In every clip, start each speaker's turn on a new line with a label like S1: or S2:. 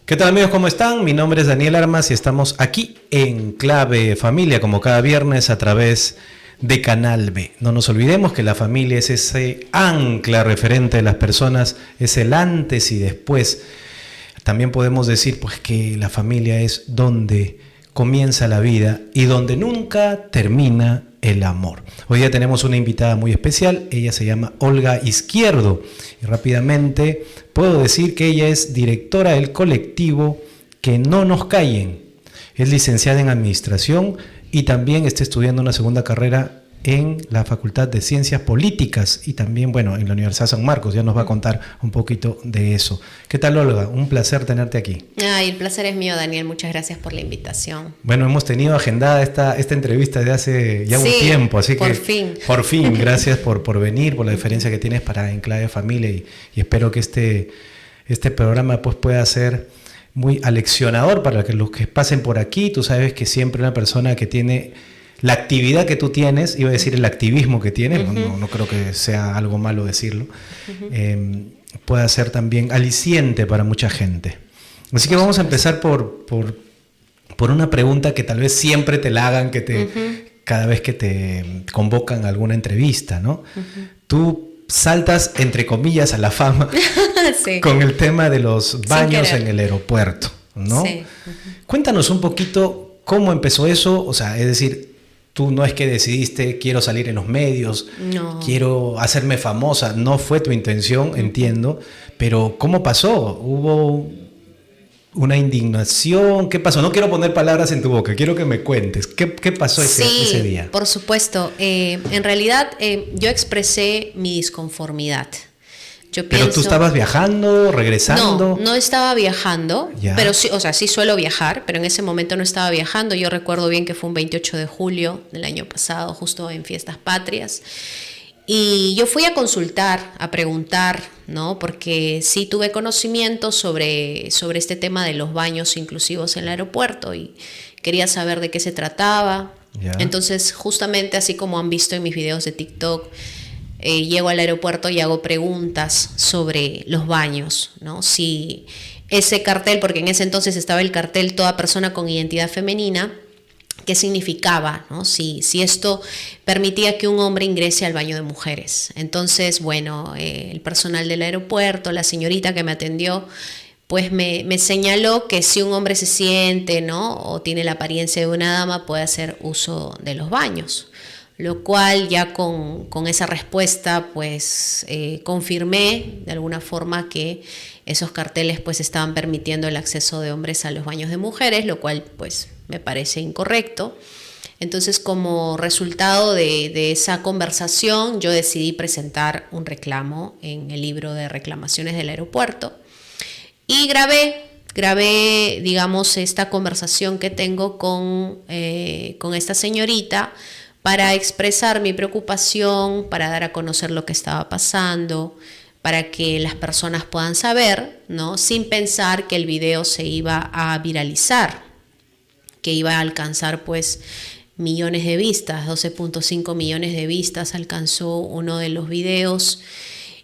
S1: ¿Qué tal amigos? ¿Cómo están? Mi nombre es Daniel Armas y estamos aquí en Clave Familia, como cada viernes a través de Canal B. No nos olvidemos que la familia es ese ancla referente de las personas, es el antes y después. También podemos decir pues que la familia es donde comienza la vida y donde nunca termina el amor. Hoy día tenemos una invitada muy especial, ella se llama Olga Izquierdo y rápidamente puedo decir que ella es directora del colectivo Que No Nos Callen. Es licenciada en Administración y también está estudiando una segunda carrera en la Facultad de Ciencias Políticas y también, bueno, en la Universidad San Marcos. Ya nos va a contar un poquito de eso. ¿Qué tal, Olga? Un placer tenerte aquí.
S2: Ay, el placer es mío, Daniel. Muchas gracias por la invitación.
S1: Bueno, hemos tenido agendada esta entrevista desde hace ya un tiempo, así
S2: por
S1: que
S2: fin.
S1: Por fin, gracias por venir, por la diferencia que tienes para Enclave Familia y espero que este programa pues pueda ser muy aleccionador para que los que pasen por aquí. Tú sabes que siempre una persona que tiene la actividad que tú tienes, iba a decir el activismo que tienes, no creo que sea algo malo decirlo, pueda ser también aliciente para mucha gente. Así que vamos a empezar por una pregunta que tal vez siempre te la hagan, cada vez que te convocan a alguna entrevista, ¿no? Tú saltas, entre comillas, a la fama sí. Con el tema de los baños en el aeropuerto, ¿no? Sí. Cuéntanos un poquito cómo empezó eso, o sea, es decir, tú no es que decidiste quiero salir en los medios, quiero hacerme famosa, no fue tu intención, entiendo, pero ¿cómo pasó? ¿Hubo una indignación? ¿Qué pasó? No quiero poner palabras en tu boca, quiero que me cuentes. ¿Qué pasó ese día?
S2: Sí, por supuesto. En realidad yo expresé mi disconformidad.
S1: ¿Pero tú estabas viajando, regresando?
S2: No estaba viajando,
S1: ya.
S2: Pero sí, o sea, sí suelo viajar, pero en ese momento no estaba viajando. Yo recuerdo bien que fue un 28 de julio del año pasado, justo en Fiestas Patrias. Y yo fui a consultar, a preguntar, ¿no? Porque sí tuve conocimiento sobre este tema de los baños inclusivos en el aeropuerto y quería saber de qué se trataba.
S1: Ya.
S2: Entonces, justamente así como han visto en mis videos de TikTok, llego al aeropuerto y hago preguntas sobre los baños, ¿no? Si ese cartel, porque en ese entonces estaba el cartel toda persona con identidad femenina, ¿qué significaba, ¿no? Si esto permitía que un hombre ingrese al baño de mujeres. Entonces, bueno, el personal del aeropuerto, la señorita que me atendió, pues me señaló que si un hombre se siente, ¿no? O tiene la apariencia de una dama, puede hacer uso de los baños. Lo cual ya con esa respuesta pues confirmé de alguna forma que esos carteles pues estaban permitiendo el acceso de hombres a los baños de mujeres, lo cual pues me parece incorrecto. Entonces, como resultado de esa conversación, yo decidí presentar un reclamo en el libro de reclamaciones del aeropuerto y grabé, digamos, esta conversación que tengo con esta señorita para expresar mi preocupación, para dar a conocer lo que estaba pasando, para que las personas puedan saber, ¿no? Sin pensar que el video se iba a viralizar, que iba a alcanzar pues millones de vistas, 12.5 millones de vistas alcanzó uno de los videos.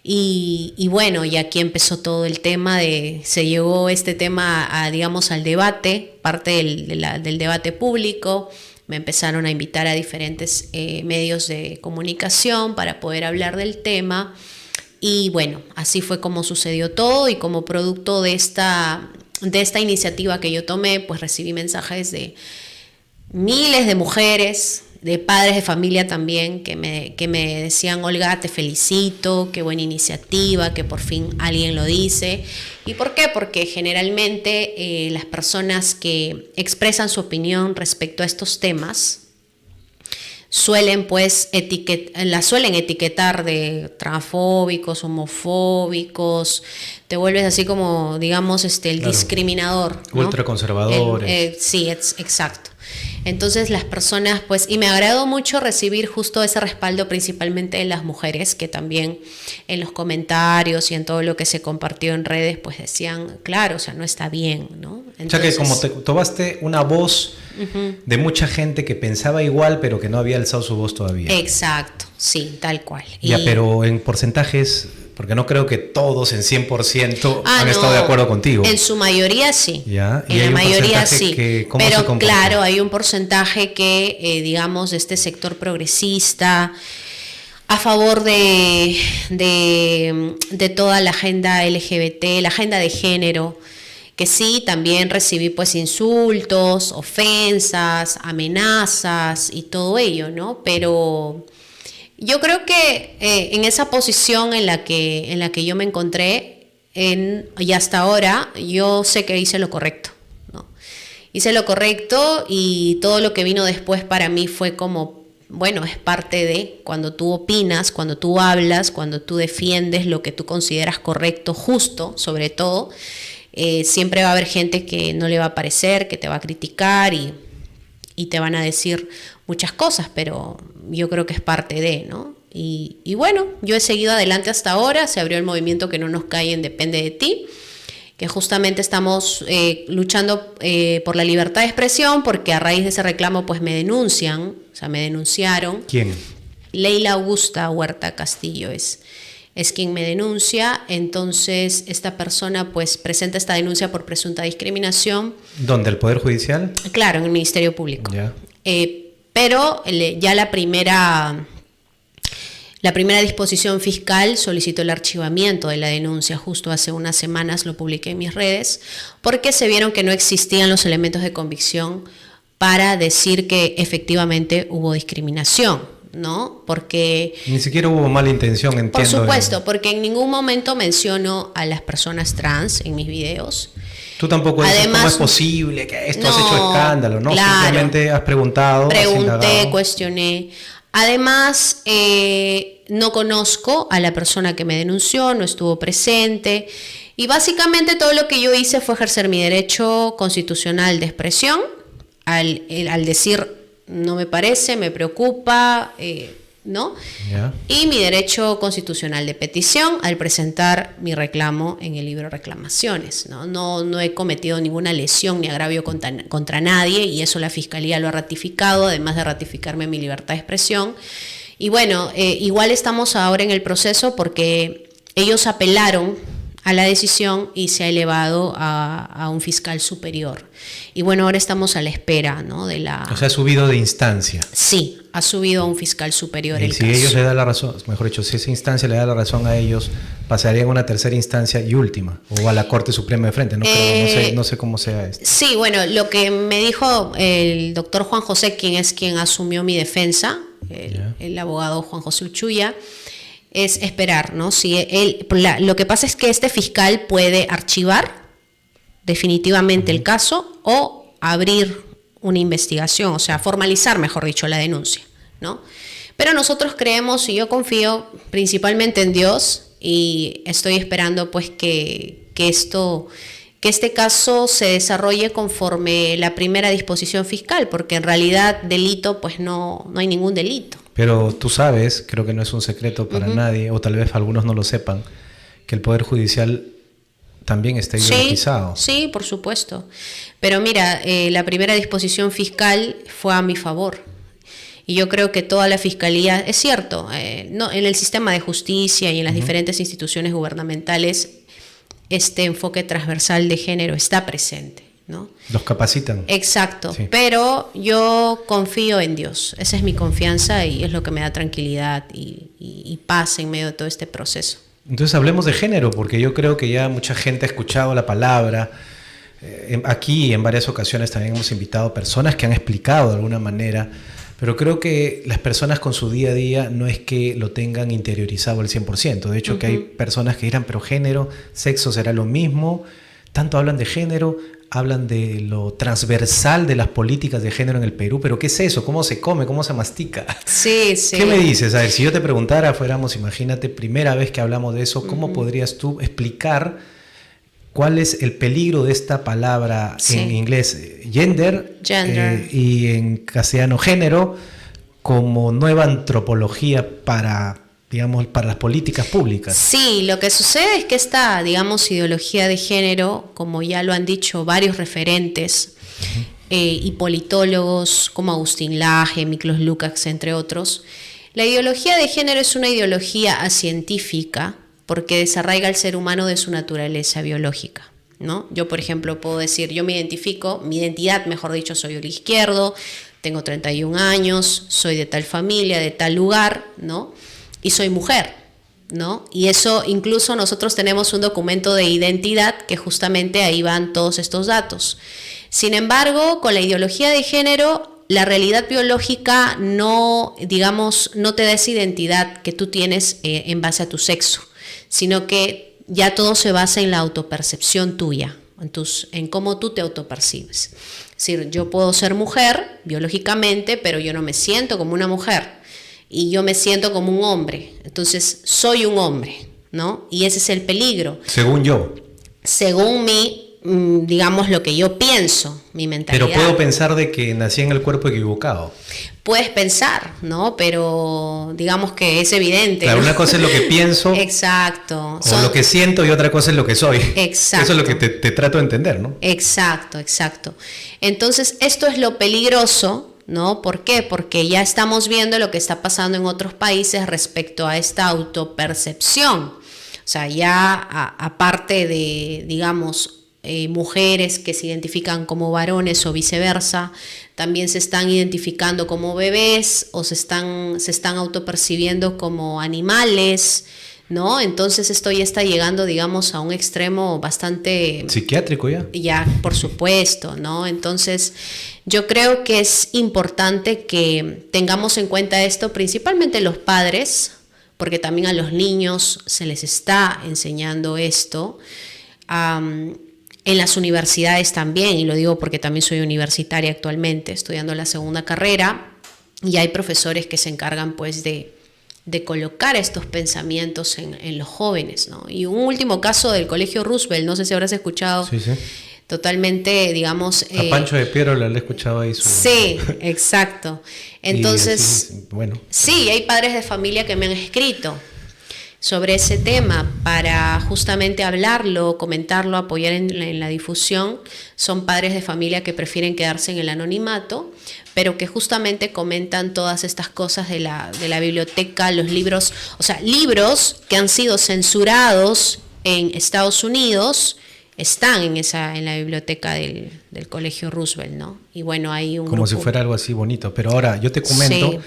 S2: Y bueno, y aquí empezó todo el tema se llegó este tema digamos al debate, parte del debate público. Me empezaron a invitar a diferentes medios de comunicación para poder hablar del tema y bueno, así fue como sucedió todo y como producto de esta iniciativa que yo tomé, pues recibí mensajes de miles de mujeres, de padres de familia también, que me decían, Olga, te felicito, qué buena iniciativa, que por fin alguien lo dice. ¿Y por qué? Porque generalmente las personas que expresan su opinión respecto a estos temas suelen pues suelen etiquetar de transfóbicos, homofóbicos, te vuelves así como, digamos, el discriminador, ¿no?
S1: Ultraconservadores.
S2: Sí, exacto. Entonces las personas, pues, y me agradó mucho recibir justo ese respaldo principalmente de las mujeres, que también en los comentarios y en todo lo que se compartió en redes, pues decían, claro, o sea, no está bien, ¿no? Entonces,
S1: o sea que como tomaste una voz de mucha gente que pensaba igual, pero que no había alzado su voz todavía.
S2: Exacto, sí, tal cual.
S1: Ya, pero en porcentajes, Porque no creo que todos en 100% han
S2: no,
S1: estado de acuerdo contigo.
S2: En su mayoría sí.
S1: ¿Ya?
S2: En la mayoría sí. Pero
S1: comporta?
S2: claro, hay un porcentaje que, digamos, de este sector progresista, a favor de toda la agenda LGBT, la agenda de género, que sí, también recibí pues insultos, ofensas, amenazas y todo ello, ¿no? Pero yo creo que en esa posición en la que yo me encontré, y hasta ahora, yo sé que hice lo correcto, ¿no? Hice lo correcto y todo lo que vino después para mí fue como, bueno, es parte de cuando tú opinas, cuando tú hablas, cuando tú defiendes lo que tú consideras correcto, justo, sobre todo. Siempre va a haber gente que no le va a parecer, que te va a criticar y te van a decir muchas cosas, pero yo creo que es parte de, ¿no? Y bueno, yo he seguido adelante hasta ahora, se abrió el movimiento Que No Nos Callen Depende de Ti, que justamente estamos luchando por la libertad de expresión, porque a raíz de ese reclamo pues me denuncian, o sea, me denunciaron.
S1: ¿Quién?
S2: Leila Augusta Huerta Castillo es quien me denuncia. Entonces esta persona pues presenta esta denuncia por presunta discriminación.
S1: ¿Dónde? ¿El Poder Judicial?
S2: Claro, en el Ministerio Público.
S1: Ya.
S2: Pero ya la primera disposición fiscal solicitó el archivamiento de la denuncia. Justo hace unas semanas lo publiqué en mis redes, porque se vieron que no existían los elementos de convicción para decir que efectivamente hubo discriminación, ¿no? Porque
S1: ni siquiera hubo mala intención, entiendo.
S2: Por supuesto, porque en ningún momento menciono a las personas trans en mis videos.
S1: Tú tampoco dices cómo es posible que esto has hecho escándalo, ¿no?
S2: Claro,
S1: simplemente has preguntado.
S2: Pregunté, cuestioné. Además, no conozco a la persona que me denunció, no estuvo presente. Y básicamente todo lo que yo hice fue ejercer mi derecho constitucional de expresión al decir no me parece, me preocupa, ¿no?
S1: Yeah. Y
S2: mi derecho constitucional de petición al presentar mi reclamo en el libro de reclamaciones, ¿no? No he cometido ninguna lesión ni agravio contra nadie, y eso la Fiscalía lo ha ratificado, además de ratificarme mi libertad de expresión. Y bueno, igual estamos ahora en el proceso porque ellos apelaron a la decisión y se ha elevado a un fiscal superior. Y bueno, ahora estamos a la espera, ¿no?
S1: O sea, ha subido de instancia.
S2: Sí, ha subido a un fiscal superior
S1: y
S2: el
S1: si
S2: caso.
S1: Ellos le dan la razón, mejor dicho, si esa instancia le da la razón a ellos, pasarían a una tercera instancia y última, o a la Corte Suprema de frente, no sé cómo sea esto.
S2: Sí, bueno, lo que me dijo el doctor Juan José, quien asumió mi defensa, el abogado Juan José Uchuya, es esperar, ¿no? Si lo que pasa es que este fiscal puede archivar definitivamente el caso o abrir una investigación, o sea, formalizar, mejor dicho, la denuncia, ¿no? Pero nosotros creemos, y yo confío principalmente en Dios, y estoy esperando pues que este caso se desarrolle conforme la primera disposición fiscal, porque en realidad delito pues no hay ningún delito.
S1: Pero tú sabes, creo que no es un secreto para nadie, o tal vez algunos no lo sepan, que el Poder Judicial también está ideologizado.
S2: Sí, por supuesto. Pero mira, la primera disposición fiscal fue a mi favor. Y yo creo que toda la Fiscalía, es cierto, no, en el sistema de justicia y en las diferentes instituciones gubernamentales, este enfoque transversal de género está presente, ¿no?
S1: Los capacitan.
S2: Exacto, sí. Pero yo confío en Dios, esa es mi confianza y es lo que me da tranquilidad y paz en medio de todo este proceso.
S1: Entonces hablemos de género, porque yo creo que ya mucha gente ha escuchado la palabra. Aquí en varias ocasiones también hemos invitado personas que han explicado de alguna manera, pero creo que las personas con su día a día no es que lo tengan interiorizado al 100%. De hecho, que hay personas que dirán, pero género, sexo será lo mismo. Tanto hablan de género, hablan de lo transversal de las políticas de género en el Perú, pero ¿qué es eso? ¿Cómo se come? ¿Cómo se mastica?
S2: Sí, sí.
S1: ¿Qué me dices? A ver, si yo te preguntara, imagínate, primera vez que hablamos de eso, ¿cómo podrías tú explicar cuál es el peligro de esta palabra en inglés, gender. Y en castellano, género, como nueva antropología para las políticas públicas?
S2: Sí, lo que sucede es que esta, ideología de género, como ya lo han dicho varios referentes y politólogos como Agustín Laje, Miklos Lukács, entre otros, la ideología de género es una ideología acientífica porque desarraiga al ser humano de su naturaleza biológica, ¿no? Yo, por ejemplo, puedo decir, yo me identifico, mi identidad, mejor dicho, soy del izquierdo, tengo 31 años, soy de tal familia, de tal lugar, ¿no? Y soy mujer, ¿no? Y eso, incluso nosotros tenemos un documento de identidad que justamente ahí van todos estos datos. Sin embargo, con la ideología de género, la realidad biológica no, digamos, no te da esa identidad que tú tienes en base a tu sexo, sino que ya todo se basa en la autopercepción tuya, en cómo tú te autopercibes. Es decir, yo puedo ser mujer biológicamente, pero yo no me siento como una mujer y yo me siento como un hombre. Entonces, soy un hombre, ¿no? Y ese es el peligro.
S1: Según yo.
S2: Según mi, digamos, lo que yo pienso, mi mentalidad.
S1: Pero puedo pensar de que nací en el cuerpo equivocado.
S2: Puedes pensar, ¿no? Pero digamos que es evidente.
S1: Claro,
S2: ¿no?
S1: una cosa es lo que pienso.
S2: Exacto.
S1: O lo que siento y otra cosa es lo que soy.
S2: Exacto.
S1: Eso es lo que te trato de entender, ¿no?
S2: Exacto. Entonces, esto es lo peligroso, ¿no? ¿Por qué? Porque ya estamos viendo lo que está pasando en otros países respecto a esta autopercepción. O sea, ya aparte de, digamos, mujeres que se identifican como varones o viceversa, también se están identificando como bebés o se están autopercibiendo como animales, ¿no? Entonces esto ya está llegando, digamos, a un extremo bastante...
S1: psiquiátrico ya.
S2: Ya, por supuesto, ¿no? Entonces yo creo que es importante que tengamos en cuenta esto, principalmente los padres, porque también a los niños se les está enseñando esto. En las universidades también, y lo digo porque también soy universitaria actualmente, estudiando la segunda carrera, y hay profesores que se encargan pues de colocar estos pensamientos en los jóvenes, ¿no? Y un último caso del Colegio Roosevelt, no sé si habrás escuchado,
S1: Sí.
S2: totalmente, digamos...
S1: A Pancho de Piero le he escuchado ahí su...
S2: Sí, exacto. Entonces,
S1: sí, bueno.
S2: Sí, hay padres de familia que me han escrito sobre ese tema para justamente hablarlo, comentarlo, apoyar en la difusión. Son padres de familia que prefieren quedarse en el anonimato, pero que justamente comentan todas estas cosas de la biblioteca, los libros, o sea, libros que han sido censurados en Estados Unidos están en la biblioteca del Colegio Roosevelt, ¿no? Y bueno, hay un
S1: Como
S2: grupo.
S1: si fuera algo así bonito. Pero ahora, yo te comento,
S2: Sí.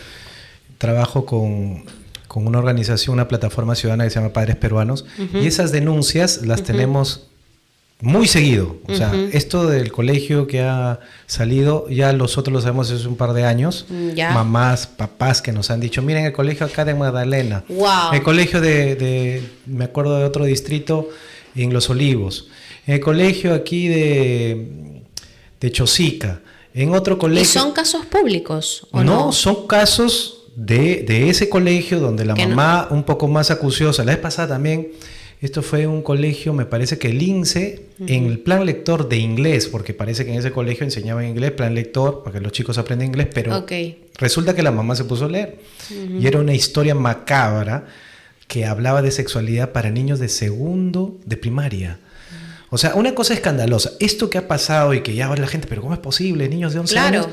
S1: trabajo con una organización, una plataforma ciudadana que se llama Padres Peruanos, y esas denuncias las tenemos muy seguido. O sea, esto del colegio que ha salido, ya nosotros lo sabemos hace un par de años.
S2: Ya.
S1: Mamás, papás que nos han dicho, miren el colegio acá de Magdalena.
S2: Wow.
S1: El colegio me acuerdo de otro distrito en Los Olivos. El colegio aquí de Chosica. En otro colegio...
S2: ¿Y son casos públicos o no?
S1: No, son casos de ese colegio donde la mamá un poco más acuciosa. La vez pasada también, esto fue un colegio, me parece que el INSE, en el plan lector de inglés, porque parece que en ese colegio enseñaban inglés, plan lector, para que los chicos aprendan inglés, pero resulta que la mamá se puso a leer. Y era una historia macabra que hablaba de sexualidad para niños de segundo de primaria. O sea, una cosa escandalosa. Esto que ha pasado y que ya va la gente, pero ¿cómo es posible? Niños de 11 años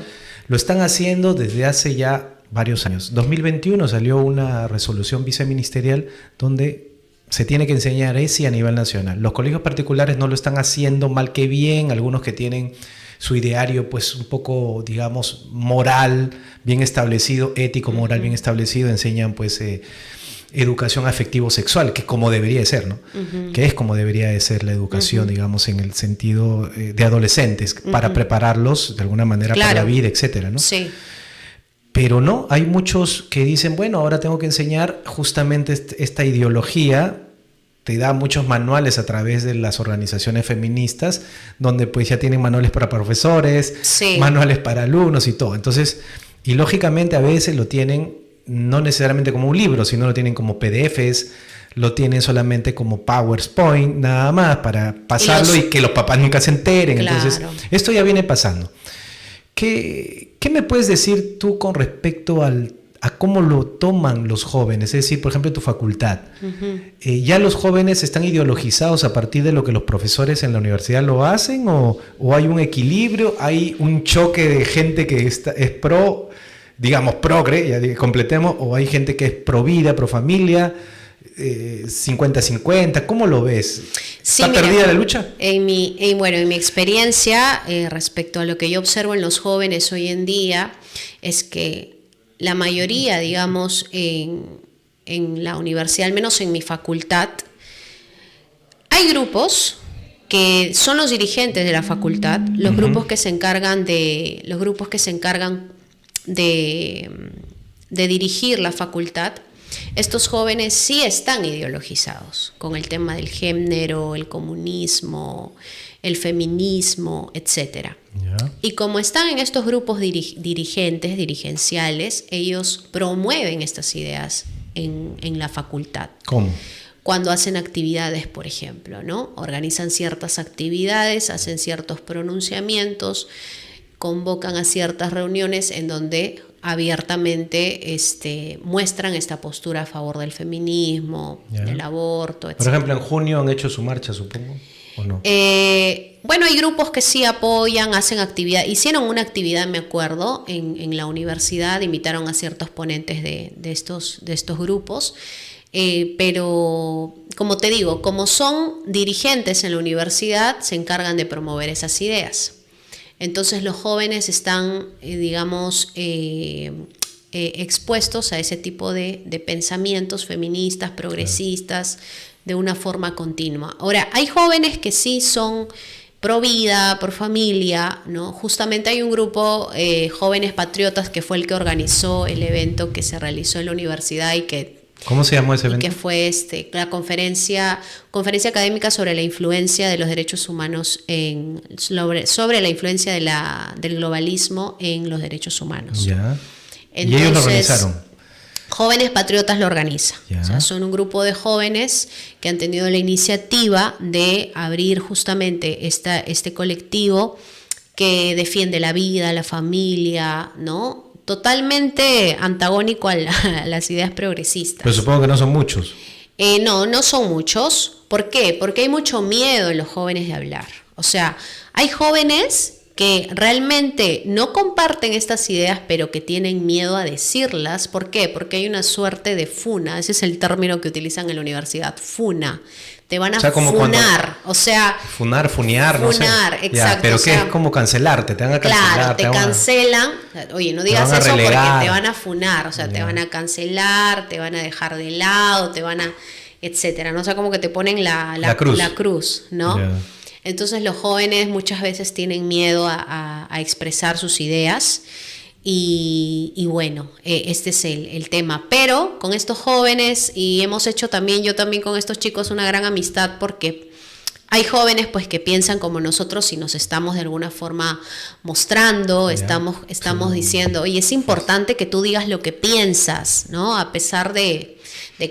S1: lo están haciendo desde hace ya varios años. 2021 salió una resolución viceministerial donde se tiene que enseñar ESI a nivel nacional. Los colegios particulares no lo están haciendo mal que bien, algunos que tienen su ideario pues un poco, digamos, moral bien establecido, ético, moral bien establecido, enseñan pues educación afectivo-sexual, que es como debería de ser, ¿no? Que es como debería de ser la educación, digamos, en el sentido de adolescentes, para prepararlos de alguna manera para la vida, etcétera, ¿no?
S2: Sí.
S1: Pero no, hay muchos que dicen, bueno, ahora tengo que enseñar justamente esta ideología. Te da muchos manuales a través de las organizaciones feministas, donde pues ya tienen manuales para profesores, manuales para alumnos y todo. Entonces, y lógicamente a veces lo tienen no necesariamente como un libro, sino lo tienen como PDFs, lo tienen solamente como PowerPoint, nada más, para pasarlo y que los papás nunca se enteren. Claro. Entonces, esto ya viene pasando. ¿Qué me puedes decir tú con respecto a cómo lo toman los jóvenes? Es decir, por ejemplo, en tu facultad. ¿Ya los jóvenes están ideologizados a partir de lo que los profesores en la universidad lo hacen? ¿O hay un equilibrio? ¿Hay un choque de gente que es pro, digamos, progre, ya completemos? ¿O hay gente que es pro vida, pro familia? 50-50? ¿Cómo lo ves?
S2: Sí,
S1: ¿Está
S2: mira,
S1: perdida la lucha?
S2: En mi experiencia, respecto a lo que yo observo en los jóvenes hoy en día, es que la mayoría, digamos, en la universidad, al menos en mi facultad, hay grupos que son los dirigentes de la facultad, los grupos que se encargan de dirigir la facultad. Estos jóvenes sí están ideologizados con el tema del género, el comunismo, el feminismo, etc.
S1: Ya.
S2: Y como están en estos grupos dirigenciales, ellos promueven estas ideas en la facultad.
S1: ¿Cómo?
S2: Cuando hacen actividades, por ejemplo, ¿no? Organizan ciertas actividades, hacen ciertos pronunciamientos, convocan a ciertas reuniones en donde abiertamente muestran esta postura a favor del feminismo, del aborto, etc.
S1: Por ejemplo, en junio han hecho su marcha, supongo, ¿o no?
S2: Bueno, hay grupos que sí apoyan, hacen actividad. Hicieron una actividad, me acuerdo, en la universidad, invitaron a ciertos ponentes de estos grupos. Pero, como te digo, como son dirigentes en la universidad, se encargan de promover esas ideas. Entonces los jóvenes están, expuestos a ese tipo de pensamientos feministas, progresistas, de una forma continua. Ahora, hay jóvenes que sí son pro vida, pro familia, ¿no? Justamente hay un grupo, Jóvenes Patriotas, que fue el que organizó el evento que se realizó en la universidad y que...
S1: ¿Cómo se llamó ese evento?
S2: Que fue la conferencia académica sobre la influencia de los derechos humanos sobre la influencia del globalismo en los derechos humanos.
S1: Ya.
S2: Entonces,
S1: ¿y ellos lo organizaron?
S2: Jóvenes Patriotas lo organiza.
S1: Ya.
S2: O sea, son un grupo de jóvenes que han tenido la iniciativa de abrir justamente este colectivo que defiende la vida, la familia, ¿no? Totalmente antagónico a las ideas progresistas.
S1: Pero supongo que no son muchos.
S2: No son muchos. ¿Por qué? Porque hay mucho miedo en los jóvenes de hablar. O sea, hay jóvenes que realmente no comparten estas ideas, pero que tienen miedo a decirlas. ¿Por qué? Porque hay una suerte de funa. Ese es el término que utilizan en la universidad, funa. Te van a funar, o sea...
S1: Funear, no sé.
S2: Funar, exacto.
S1: Ya, pero ¿qué es como cancelarte? Te van a cancelar.
S2: Claro, te cancelan. Oye, no digas eso porque te van a funar, o sea, te van a cancelar, te van a dejar de lado, te van a... etcétera, ¿no? O sea, como que te ponen la cruz, ¿no? Yeah. Entonces los jóvenes muchas veces tienen miedo a expresar sus ideas. Y bueno, este es el tema. Pero con estos jóvenes, y hemos hecho también, yo también con estos chicos, una gran amistad, porque hay jóvenes pues que piensan como nosotros y nos estamos de alguna forma mostrando, estamos diciendo, oye, es importante que tú digas lo que piensas, ¿no? A pesar de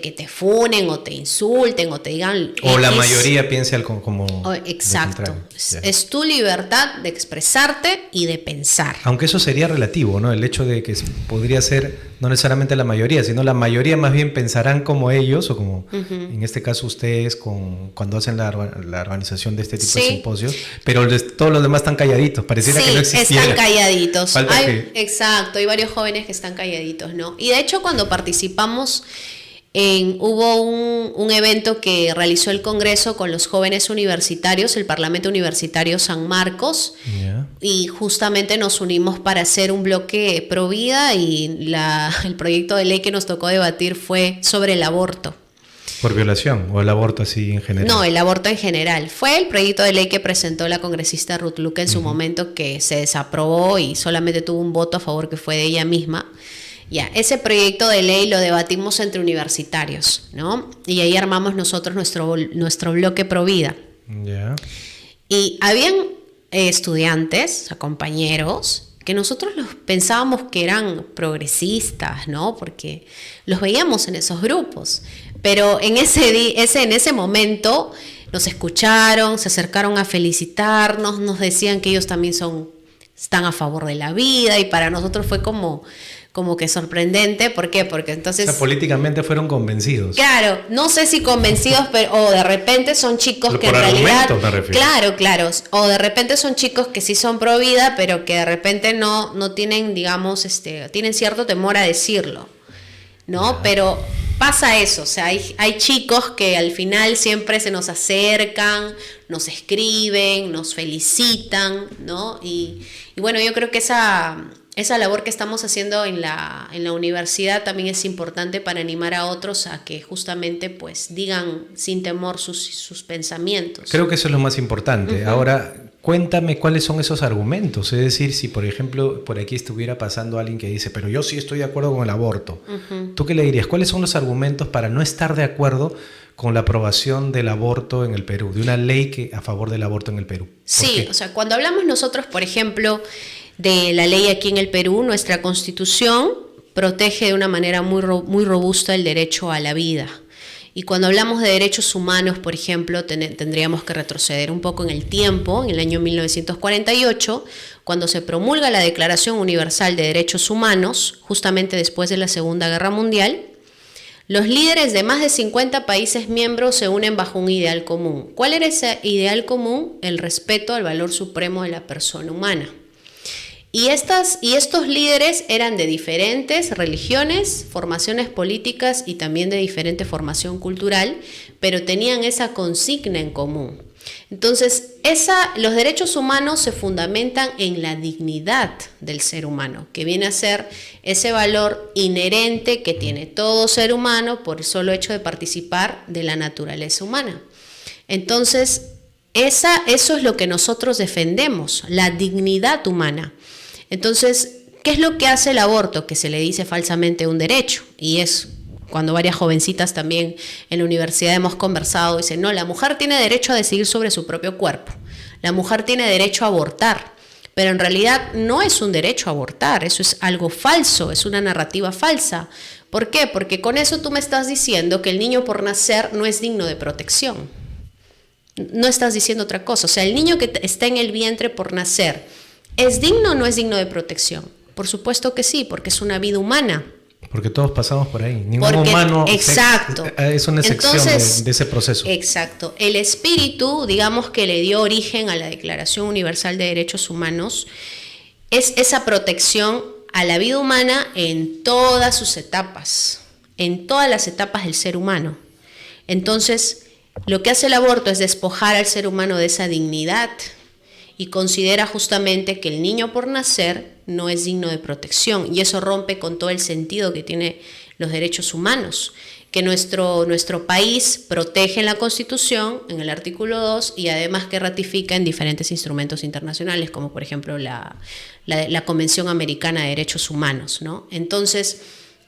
S2: que te funen o te insulten o te digan...
S1: O la mayoría piense como...
S2: Exacto. Es tu libertad de expresarte y de pensar.
S1: Aunque eso sería relativo, ¿no? El hecho de que podría ser no necesariamente la mayoría, sino la mayoría más bien pensarán como ellos o como en este caso ustedes cuando hacen la organización de este tipo de simposios, pero todos los demás están calladitos, pareciera que no existiera.
S2: Están calladitos. Exacto, hay varios jóvenes que están calladitos, ¿no? Y de hecho cuando participamos... hubo un evento que realizó el Congreso con los jóvenes universitarios, el Parlamento Universitario San Marcos, y justamente nos unimos para hacer un bloque pro vida y el proyecto de ley que nos tocó debatir fue sobre el aborto.
S1: ¿Por violación o el aborto así en general?
S2: No, el aborto en general. Fue el proyecto de ley que presentó la congresista Ruth Luque en su momento, que se desaprobó y solamente tuvo un voto a favor que fue de ella misma. Ya, ese proyecto de ley lo debatimos entre universitarios, ¿no? Y ahí armamos nosotros nuestro bloque pro vida.
S1: Yeah.
S2: Y habían estudiantes, o sea, compañeros, que nosotros los pensábamos que eran progresistas, ¿no? Porque los veíamos en esos grupos. Pero en ese momento nos escucharon, se acercaron a felicitarnos, nos decían que ellos también están a favor de la vida, y para nosotros fue como que sorprendente. ¿Por qué? Porque entonces...
S1: O sea, políticamente fueron convencidos.
S2: Claro, no sé si convencidos, o de repente son chicos que en realidad...
S1: Me refiero.
S2: Claro, o de repente son chicos que sí son pro vida, pero que de repente no tienen, digamos, tienen cierto temor a decirlo, ¿no? Pero pasa eso, o sea, hay chicos que al final siempre se nos acercan, nos escriben, nos felicitan, ¿no? Y bueno, yo creo que esa labor que estamos haciendo en la universidad también es importante para animar a otros a que justamente pues digan sin temor sus pensamientos.
S1: Creo que eso es lo más importante. Ahora, cuéntame cuáles son esos argumentos. Es decir, si por ejemplo por aquí estuviera pasando alguien que dice, pero yo sí estoy de acuerdo con el aborto. ¿Tú qué le dirías? ¿Cuáles son los argumentos para no estar de acuerdo con la aprobación del aborto en el Perú, de una ley a favor del aborto en el Perú?
S2: Sí, o sea, cuando hablamos nosotros, por ejemplo, de la ley aquí en el Perú, nuestra Constitución protege de una manera muy robusta el derecho a la vida. Y cuando hablamos de derechos humanos, por ejemplo, tendríamos que retroceder un poco en el tiempo, en el año 1948, cuando se promulga la Declaración Universal de Derechos Humanos, justamente después de la Segunda Guerra Mundial. Los líderes de más de 50 países miembros se unen bajo un ideal común. ¿Cuál era ese ideal común? El respeto al valor supremo de la persona humana. Y estos líderes eran de diferentes religiones, formaciones políticas y también de diferente formación cultural, pero tenían esa consigna en común. Entonces, los derechos humanos se fundamentan en la dignidad del ser humano, que viene a ser ese valor inherente que tiene todo ser humano por el solo hecho de participar de la naturaleza humana. Entonces, eso es lo que nosotros defendemos, la dignidad humana. Entonces, ¿qué es lo que hace el aborto? Que se le dice falsamente un derecho, y es cuando varias jovencitas también en la universidad hemos conversado, dicen, no, la mujer tiene derecho a decidir sobre su propio cuerpo, la mujer tiene derecho a abortar, pero en realidad no es un derecho a abortar, eso es algo falso, es una narrativa falsa. ¿Por qué? Porque con eso tú me estás diciendo que el niño por nacer no es digno de protección. No estás diciendo otra cosa, o sea, el niño que está en el vientre por nacer, ¿es digno o no es digno de protección? Por supuesto que sí, porque es una vida humana.
S1: Porque todos pasamos por ahí. Ningún humano
S2: exacto.
S1: Es una excepción. Entonces, de ese proceso.
S2: Exacto. El espíritu, digamos, que le dio origen a la Declaración Universal de Derechos Humanos, es esa protección a la vida humana en todas sus etapas, en todas las etapas del ser humano. Entonces, lo que hace el aborto es despojar al ser humano de esa dignidad, y considera justamente que el niño por nacer no es digno de protección, y eso rompe con todo el sentido que tiene los derechos humanos, que nuestro país protege en la Constitución, en el artículo 2, y además que ratifica en diferentes instrumentos internacionales, como por ejemplo la Convención Americana de Derechos Humanos, ¿no? Entonces,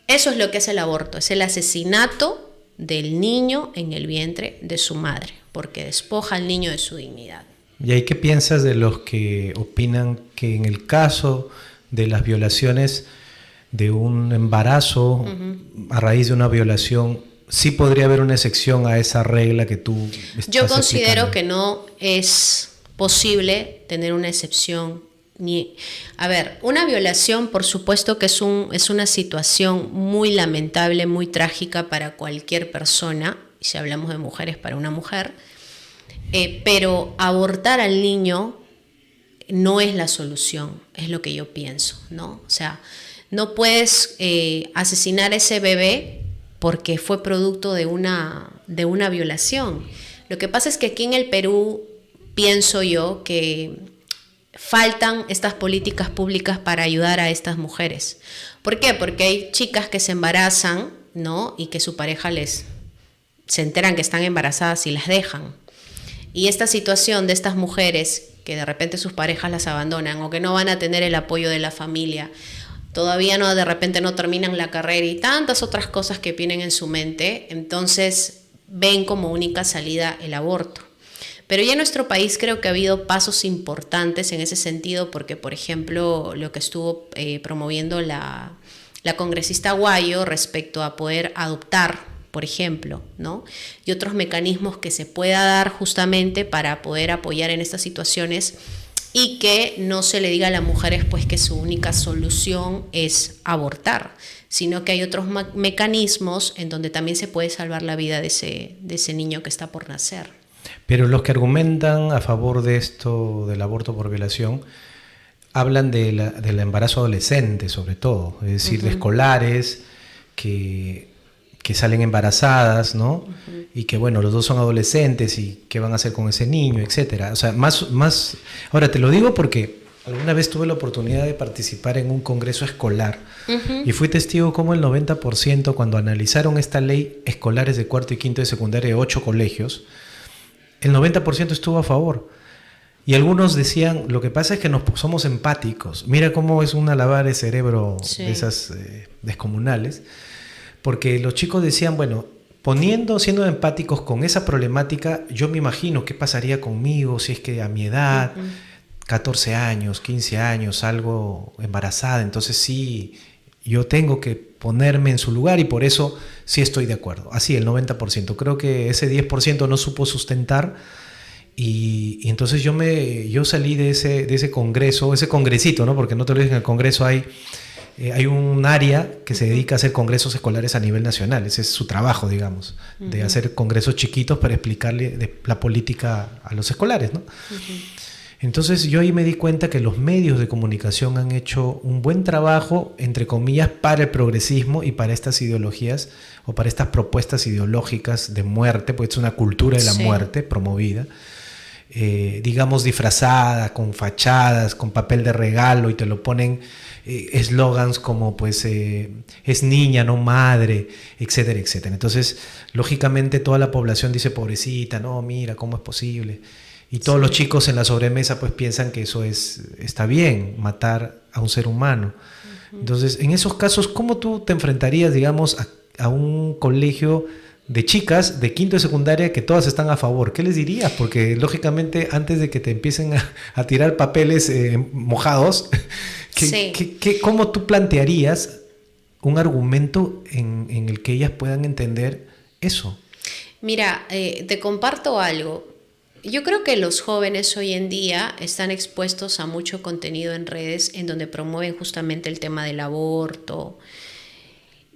S2: eso es lo que es el aborto, es el asesinato del niño en el vientre de su madre, porque despoja al niño de su dignidad.
S1: ¿Y ahí qué piensas de los que opinan que en el caso de las violaciones de un embarazo a raíz de una violación, sí podría haber una excepción a esa regla que tú estás
S2: Yo considero
S1: explicando?
S2: que no es posible tener una excepción. A ver, una violación por supuesto que es una situación muy lamentable, muy trágica para cualquier persona, si hablamos de mujeres, para una mujer. Pero abortar al niño no es la solución, es lo que yo pienso, ¿no? O sea, no puedes asesinar a ese bebé porque fue producto de una violación. Lo que pasa es que aquí en el Perú pienso yo que faltan estas políticas públicas para ayudar a estas mujeres. ¿Por qué? Porque hay chicas que se embarazan, ¿no? Y que su pareja se enteran que están embarazadas y las dejan. Y esta situación de estas mujeres que de repente sus parejas las abandonan o que no van a tener el apoyo de la familia, todavía de repente no terminan la carrera y tantas otras cosas que vienen en su mente, entonces ven como única salida el aborto. Pero ya en nuestro país creo que ha habido pasos importantes en ese sentido, porque por ejemplo lo que estuvo promoviendo la congresista Guayo respecto a poder adoptar, por ejemplo, ¿no? Y otros mecanismos que se pueda dar justamente para poder apoyar en estas situaciones y que no se le diga a las mujeres pues que su única solución es abortar, sino que hay otros mecanismos en donde también se puede salvar la vida de ese niño que está por nacer.
S1: Pero los que argumentan a favor de esto del aborto por violación hablan del embarazo adolescente sobre todo, es decir, de escolares que que salen embarazadas, ¿no? Y que, bueno, los dos son adolescentes y qué van a hacer con ese niño, etcétera. O sea, más... Ahora, te lo digo porque alguna vez tuve la oportunidad de participar en un congreso escolar y fui testigo como el 90% cuando analizaron esta ley escolares de cuarto y quinto de secundaria de 8 colegios, el 90% estuvo a favor. Y algunos decían, lo que pasa es que somos empáticos. Mira cómo es una lavada de cerebro de esas descomunales. Porque los chicos decían, bueno, siendo empáticos con esa problemática, yo me imagino qué pasaría conmigo si es que a mi edad, 14 años, 15 años, salgo embarazada. Entonces sí, yo tengo que ponerme en su lugar y por eso sí estoy de acuerdo. Así, el 90%. Creo que ese 10% no supo sustentar. Y entonces yo salí de ese congreso, ese congresito, ¿no? Porque no te olvides que en el congreso hay un área que se dedica a hacer congresos escolares a nivel nacional. Ese es su trabajo, digamos, de hacer congresos chiquitos para explicarle la política a los escolares, ¿no? Entonces yo ahí me di cuenta que los medios de comunicación han hecho un buen trabajo, entre comillas, para el progresismo y para estas ideologías o para estas propuestas ideológicas de muerte, porque es una cultura de la muerte promovida. Digamos disfrazada, con fachadas, con papel de regalo y te lo ponen eslogans como pues es niña, no madre, etcétera, etcétera. Entonces, lógicamente toda la población dice pobrecita, no, mira, ¿cómo es posible? Y todos los chicos en la sobremesa pues piensan que eso está bien, matar a un ser humano. Entonces, en esos casos, ¿cómo tú te enfrentarías, digamos, a un colegio de chicas de quinto de secundaria que todas están a favor? ¿Qué les dirías? Porque lógicamente antes de que te empiecen a tirar papeles mojados, ¿cómo tú plantearías un argumento en el que ellas puedan entender eso?
S2: Mira, te comparto algo. Yo creo que los jóvenes hoy en día están expuestos a mucho contenido en redes en donde promueven justamente el tema del aborto.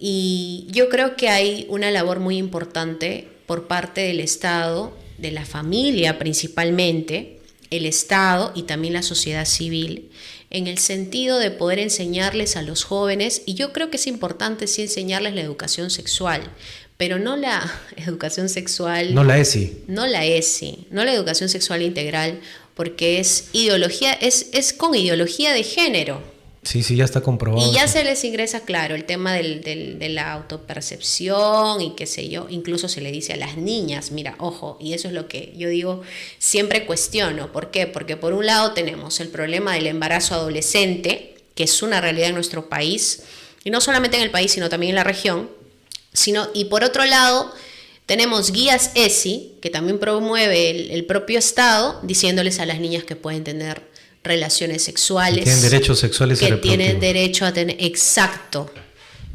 S2: Y yo creo que hay una labor muy importante por parte del Estado, de la familia principalmente, el Estado y también la sociedad civil, en el sentido de poder enseñarles a los jóvenes, y yo creo que es importante sí enseñarles la educación sexual, pero no la educación sexual...
S1: No la ESI.
S2: No la ESI, no la educación sexual integral, porque es ideología, es con ideología de género.
S1: Sí, ya está comprobado.
S2: Y ya se les ingresa, claro, el tema de la autopercepción y qué sé yo, incluso se le dice a las niñas, mira, ojo, y eso es lo que yo digo, siempre cuestiono. ¿Por qué? Porque por un lado tenemos el problema del embarazo adolescente, que es una realidad en nuestro país, y no solamente en el país, sino también en la región, y por otro lado tenemos guías ESI, que también promueve el propio Estado, diciéndoles a las niñas que pueden tener relaciones sexuales.
S1: Que tienen derechos sexuales y reproductivos.
S2: Que tienen derecho a tener... Exacto.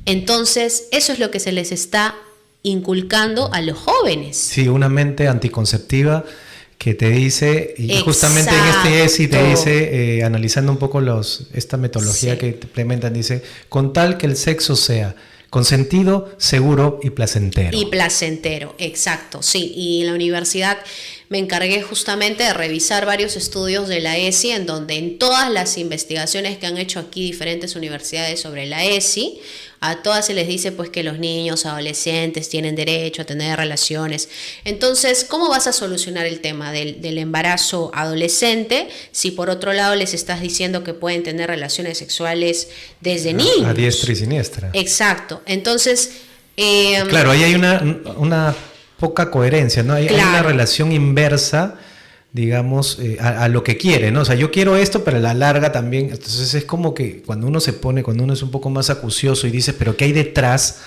S2: Entonces, eso es lo que se les está inculcando a los jóvenes.
S1: Sí, una mente anticonceptiva que te dice, y
S2: Exacto.
S1: Justamente en este ESI te dice, analizando un poco esta metodología que implementan, dice, con tal que el sexo sea consentido, seguro y placentero.
S2: Y placentero, exacto, sí. Y en la universidad me encargué justamente de revisar varios estudios de la ESI, en donde en todas las investigaciones que han hecho aquí diferentes universidades sobre la ESI, a todas se les dice pues que los niños, adolescentes tienen derecho a tener relaciones. Entonces, ¿cómo vas a solucionar el tema del embarazo adolescente si por otro lado les estás diciendo que pueden tener relaciones sexuales desde niños?
S1: A diestra y siniestra.
S2: Exacto. Entonces...
S1: claro, ahí hay una poca coherencia, ¿no? Hay una relación inversa, digamos, a lo que quiere, ¿no? O sea, yo quiero esto, pero a la larga también. Entonces es como que cuando uno es un poco más acucioso y dice, pero ¿qué hay detrás?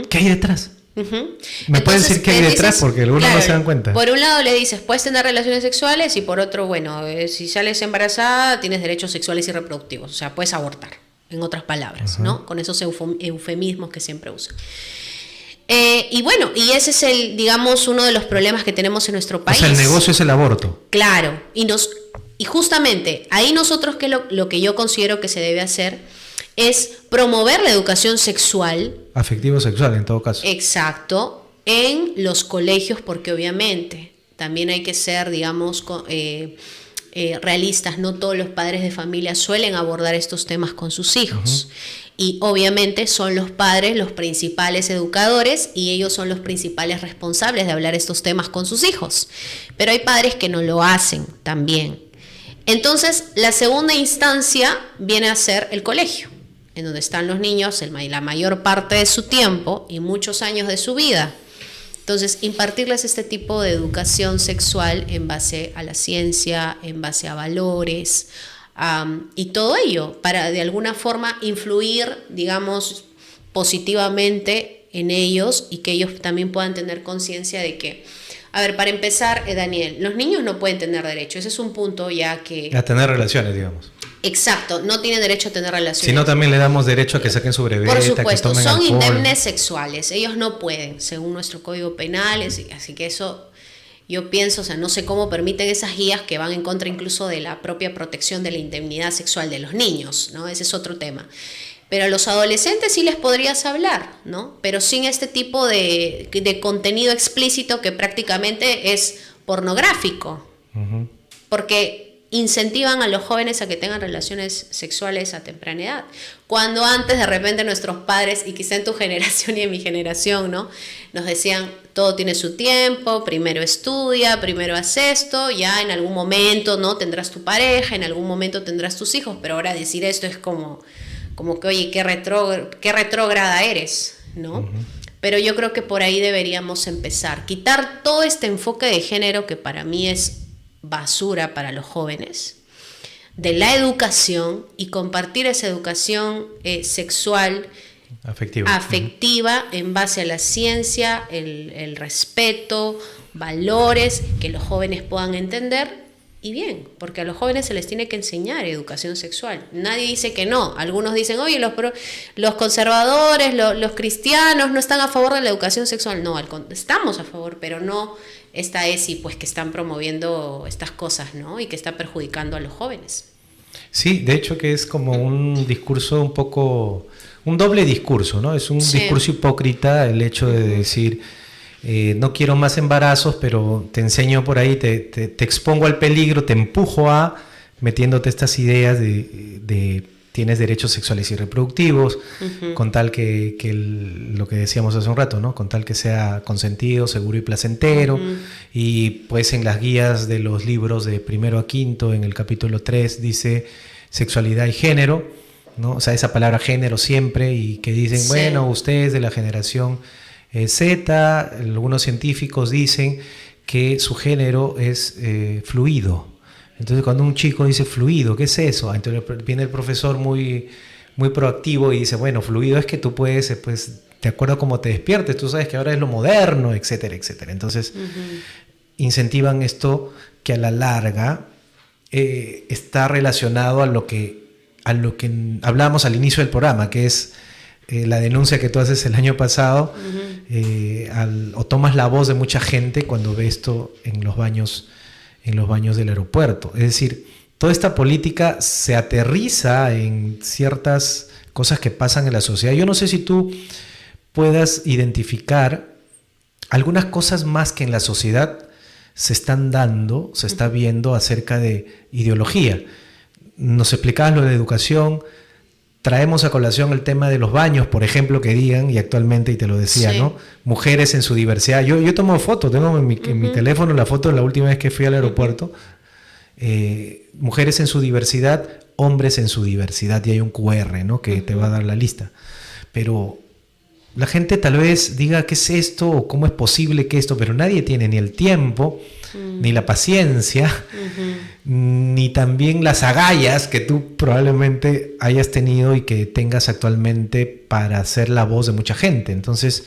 S1: ¿Qué hay detrás? ¿Me puedes decir qué hay detrás? Porque algunos no se dan cuenta.
S2: Por un lado le dices, puedes tener relaciones sexuales, y por otro, bueno, si sales embarazada, tienes derechos sexuales y reproductivos. O sea, puedes abortar, en otras palabras, ¿no? Con esos eufemismos que siempre usan. Y bueno, y ese es digamos, uno de los problemas que tenemos en nuestro país.
S1: O sea, el negocio es el aborto.
S2: Claro, y justamente ahí nosotros lo que yo considero que se debe hacer es promover la educación sexual.
S1: Afectivo-sexual, en todo caso.
S2: Exacto, en los colegios, porque obviamente también hay que ser, digamos, realistas. No todos los padres de familia suelen abordar estos temas con sus hijos. Y obviamente son los padres los principales educadores y ellos son los principales responsables de hablar estos temas con sus hijos. Pero hay padres que no lo hacen también. Entonces, la segunda instancia viene a ser el colegio, en donde están los niños la mayor parte de su tiempo y muchos años de su vida. Entonces, impartirles este tipo de educación sexual en base a la ciencia, en base a valores, y todo ello para de alguna forma influir, digamos, positivamente en ellos y que ellos también puedan tener conciencia de que, a ver, para empezar, Daniel, los niños no pueden tener derecho, ese es un punto ya que...
S1: A tener relaciones, digamos.
S2: Exacto, no tienen derecho a tener relaciones.
S1: Si no, también le damos derecho a que saquen su breveta,
S2: por supuesto,
S1: que tomen
S2: son
S1: alcohol.
S2: indemnes sexuales, ellos no pueden, según nuestro código penal, así que eso... Yo pienso, o sea, no sé cómo permiten esas guías que van en contra incluso de la propia protección de la indemnidad sexual de los niños, ¿no? Ese es otro tema. Pero a los adolescentes sí les podrías hablar, ¿no? Pero sin este tipo de contenido explícito que prácticamente es pornográfico. Uh-huh. Porque incentivan a los jóvenes a que tengan relaciones sexuales a temprana edad. Cuando antes de repente nuestros padres, y quizá en tu generación y en mi generación, ¿no? Nos decían, todo tiene su tiempo, primero estudia, primero haz esto, ya en algún momento, ¿no? Tendrás tu pareja, en algún momento tendrás tus hijos, pero ahora decir esto es como que, oye, qué retrógrada eres, ¿no? Uh-huh. Pero yo creo que por ahí deberíamos empezar. Quitar todo este enfoque de género que para mí es basura para los jóvenes, de la educación y compartir esa educación sexual afectiva en base a la ciencia, el respeto, valores que los jóvenes puedan entender. Y bien, porque a los jóvenes se les tiene que enseñar educación sexual. Nadie dice que no. Algunos dicen, oye, los conservadores, los cristianos no están a favor de la educación sexual. No, estamos a favor, pero no esta ESI, pues, que están promoviendo estas cosas, ¿no? Y que está perjudicando a los jóvenes.
S1: Sí, de hecho que es como un discurso un poco, un doble discurso, ¿no? Es un discurso hipócrita el hecho de decir... no quiero más embarazos, pero te enseño por ahí, te expongo al peligro, te empujo a metiéndote estas ideas de tienes derechos sexuales y reproductivos, uh-huh. Con tal que lo que decíamos hace un rato, ¿no? Con tal que sea consentido, seguro y placentero. Uh-huh. Y pues en las guías de los libros de 1 a 5, en el capítulo 3, dice sexualidad y género, ¿no? O sea, esa palabra género siempre, y que dicen, sí. Bueno, ustedes de la generación... Z, algunos científicos dicen que su género es fluido. Entonces cuando un chico dice fluido, ¿qué es eso? Entonces viene el profesor muy, muy proactivo y dice, bueno, fluido es que tú puedes, pues, de acuerdo a cómo te despiertes, tú sabes que ahora es lo moderno, etcétera, etcétera. Entonces uh-huh. Incentivan esto que a la larga está relacionado a lo que hablábamos al inicio del programa, que es la denuncia que tú haces el año pasado, uh-huh. O tomas la voz de mucha gente cuando ves esto en los baños del aeropuerto. Es decir, toda esta política se aterriza en ciertas cosas que pasan en la sociedad. Yo no sé si tú puedas identificar algunas cosas más que en la sociedad se están dando, se está viendo acerca de ideología. Nos explicabas lo de educación. Traemos a colación el tema de los baños, por ejemplo, que digan, y actualmente, y te lo decía, sí. ¿No? Mujeres en su diversidad. Yo tomo fotos, tengo en mi teléfono la foto de la última vez que fui al aeropuerto. Mujeres en su diversidad, hombres en su diversidad, y hay un QR, ¿no? Que te va a dar la lista. Pero la gente tal vez diga, ¿qué es esto? O ¿cómo es posible que esto? Pero nadie tiene ni el tiempo, ni la paciencia, ni también las agallas que tú probablemente hayas tenido y que tengas actualmente para ser la voz de mucha gente. Entonces,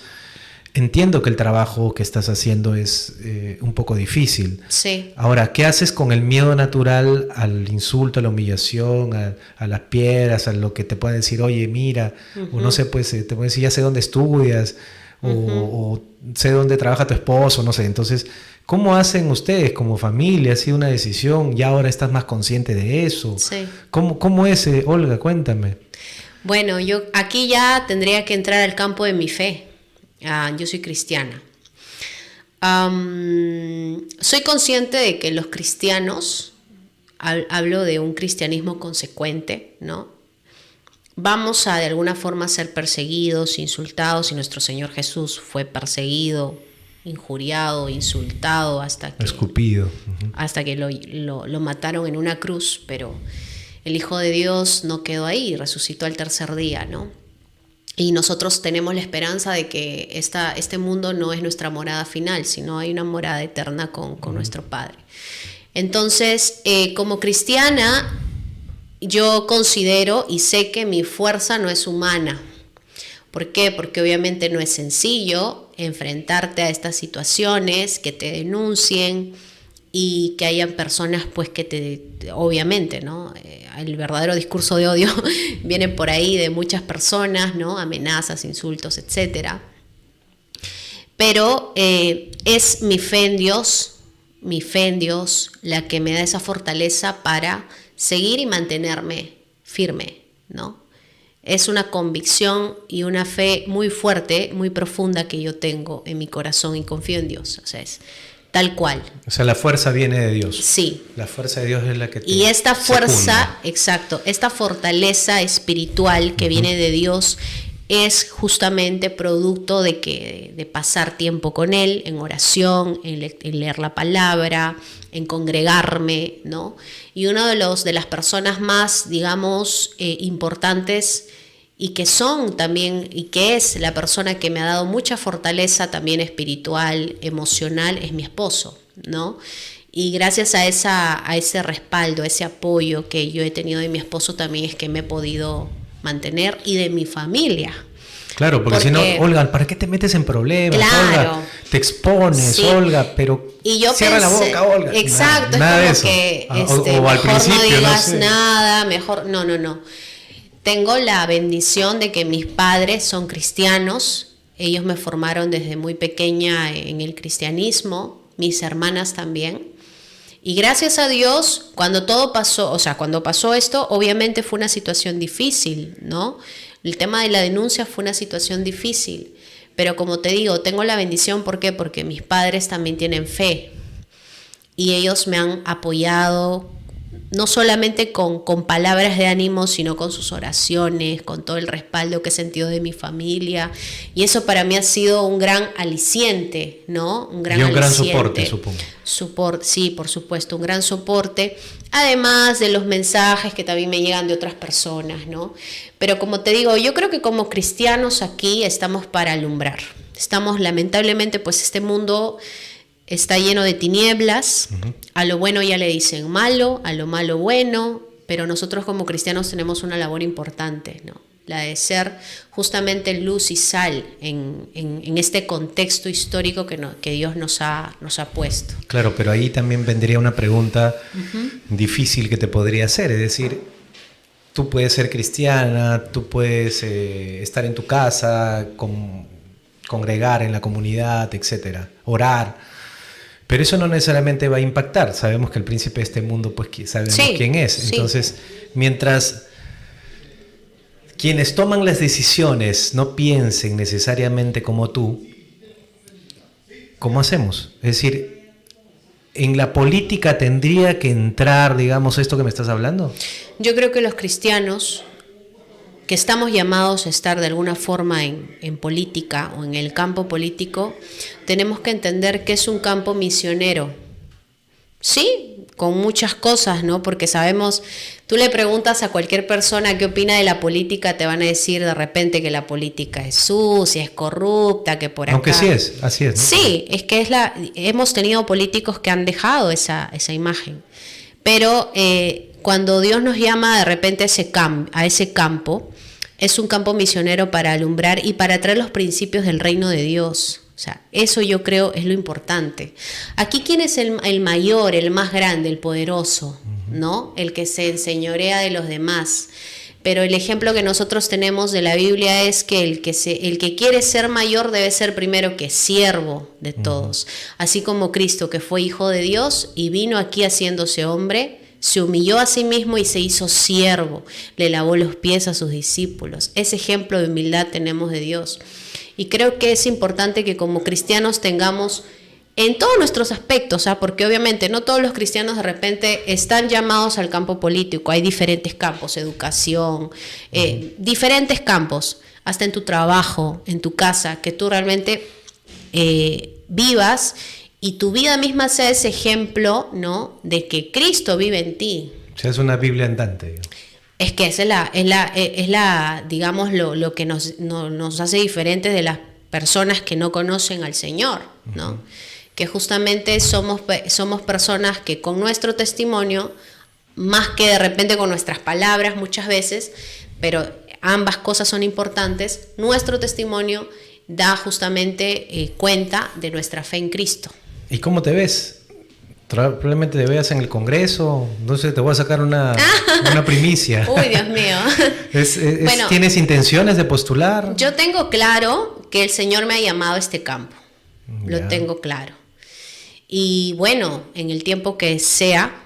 S1: entiendo que el trabajo que estás haciendo es un poco difícil.
S2: Sí.
S1: Ahora, ¿qué haces con el miedo natural al insulto, a la humillación, a las piedras, a lo que te puedan decir, oye, mira, o no sé, pues te pueden decir, ya sé dónde estudias, o sé dónde trabaja tu esposo, no sé. Entonces, ¿cómo hacen ustedes como familia? ¿Ha sido una decisión? ¿Ya ahora estás más consciente de eso?
S2: Sí.
S1: ¿Cómo es, Olga? Cuéntame.
S2: Bueno, yo aquí ya tendría que entrar al campo de mi fe. Yo soy cristiana. Soy consciente de que los cristianos, hablo de un cristianismo consecuente, ¿no? vamos a de alguna forma ser perseguidos, insultados, y nuestro Señor Jesús fue perseguido, injuriado, insultado
S1: escupido,
S2: hasta que lo mataron en una cruz, pero el Hijo de Dios no quedó ahí, resucitó al tercer día, ¿no? Y nosotros tenemos la esperanza de que este mundo no es nuestra morada final, sino hay una morada eterna con nuestro Padre. Entonces, como cristiana, yo considero y sé que mi fuerza no es humana. ¿Por qué? Porque obviamente no es sencillo enfrentarte a estas situaciones, que te denuncien y que hayan personas pues que obviamente, ¿no? El verdadero discurso de odio viene por ahí de muchas personas, ¿no? Amenazas, insultos, etc. Pero es mi fe en Dios la que me da esa fortaleza para seguir y mantenerme firme, ¿no? Es una convicción y una fe muy fuerte, muy profunda que yo tengo en mi corazón y confío en Dios. O sea, es tal cual.
S1: O sea, la fuerza viene de Dios.
S2: Sí.
S1: La fuerza de Dios es la que te
S2: Y esta fuerza,
S1: secunda.
S2: exacto, esta fortaleza espiritual que viene de Dios es justamente producto de pasar tiempo con Él, en oración, en leer la palabra, en congregarme, ¿no? Y uno de las personas más, digamos, importantes y que son también, y que es la persona que me ha dado mucha fortaleza también espiritual, emocional, es mi esposo, ¿no? Y gracias a ese respaldo, a ese apoyo que yo he tenido de mi esposo también es que me he podido mantener, y de mi familia.
S1: Claro, porque si no, Olga, ¿para qué te metes en problemas?
S2: Claro.
S1: Olga, te expones, sí. Olga, pero
S2: y yo
S1: cierra la boca, Olga.
S2: Exacto,
S1: nada
S2: es como que
S1: o al
S2: mejor
S1: principio,
S2: no digas
S1: no sé.
S2: nada, mejor, no. Tengo la bendición de que mis padres son cristianos, ellos me formaron desde muy pequeña en el cristianismo, mis hermanas también. Y gracias a Dios, cuando todo pasó, o sea, cuando pasó esto, obviamente fue una situación difícil, ¿no? El tema de la denuncia fue una situación difícil, pero como te digo, tengo la bendición, ¿por qué? Porque mis padres también tienen fe y ellos me han apoyado, no solamente con palabras de ánimo, sino con sus oraciones, con todo el respaldo que he sentido de mi familia, y eso para mí ha sido un gran aliciente, ¿no? Un gran
S1: soporte, supongo.
S2: Sí, por supuesto, un gran soporte, además de los mensajes que también me llegan de otras personas, ¿no? Pero como te digo, yo creo que como cristianos aquí estamos para alumbrar. Estamos, lamentablemente, pues este mundo está lleno de tinieblas, a lo bueno ya le dicen malo, a lo malo bueno, pero nosotros como cristianos tenemos una labor importante, ¿no? La de ser justamente luz y sal en este contexto histórico que Dios nos ha puesto.
S1: Claro, pero ahí también vendría una pregunta difícil que te podría hacer, es decir, tú puedes ser cristiana, tú puedes estar en tu casa, congregar en la comunidad, etcétera, orar. Pero eso no necesariamente va a impactar. Sabemos que el príncipe de este mundo, pues sabemos quién es. Entonces, mientras quienes toman las decisiones no piensen necesariamente como tú, ¿cómo hacemos? Es decir, ¿en la política tendría que entrar, digamos, esto que me estás hablando?
S2: Yo creo que los cristianos que estamos llamados a estar de alguna forma en política o en el campo político, tenemos que entender que es un campo misionero. Sí, con muchas cosas, ¿no? Porque sabemos, tú le preguntas a cualquier persona qué opina de la política, te van a decir de repente que la política es sucia, es corrupta, que por acá...
S1: Aunque sí es, así es, ¿no?
S2: Sí, es que hemos tenido políticos que han dejado esa imagen. Pero cuando Dios nos llama de repente a ese campo, es un campo misionero para alumbrar y para traer los principios del reino de Dios. O sea, eso yo creo es lo importante. Aquí, ¿quién es el mayor, el más grande, el poderoso? ¿No? El que se enseñorea de los demás. Pero el ejemplo que nosotros tenemos de la Biblia es que el que quiere ser mayor debe ser primero que siervo de todos. Así como Cristo, que fue hijo de Dios y vino aquí haciéndose hombre, se humilló a sí mismo y se hizo siervo, le lavó los pies a sus discípulos. Ese ejemplo de humildad tenemos de Dios. Y creo que es importante que como cristianos tengamos en todos nuestros aspectos, porque obviamente no todos los cristianos de repente están llamados al campo político, hay diferentes campos, educación, diferentes campos, hasta en tu trabajo, en tu casa, que tú realmente vivas y tu vida misma sea ese ejemplo, ¿no?, de que Cristo vive en ti.
S1: O sea, es una Biblia andante.
S2: Es que esa es la digamos, lo que nos hace diferentes de las personas que no conocen al Señor, ¿no? Uh-huh. Que justamente somos personas que con nuestro testimonio, más que de repente con nuestras palabras muchas veces, pero ambas cosas son importantes, nuestro testimonio da justamente cuenta de nuestra fe en Cristo.
S1: ¿Y cómo te ves? Probablemente te veas en el Congreso, entonces te voy a sacar una primicia.
S2: Uy, Dios mío.
S1: Bueno, ¿tienes intenciones de postular?
S2: Yo tengo claro que el Señor me ha llamado a este campo, lo tengo claro. Y bueno, en el tiempo que sea,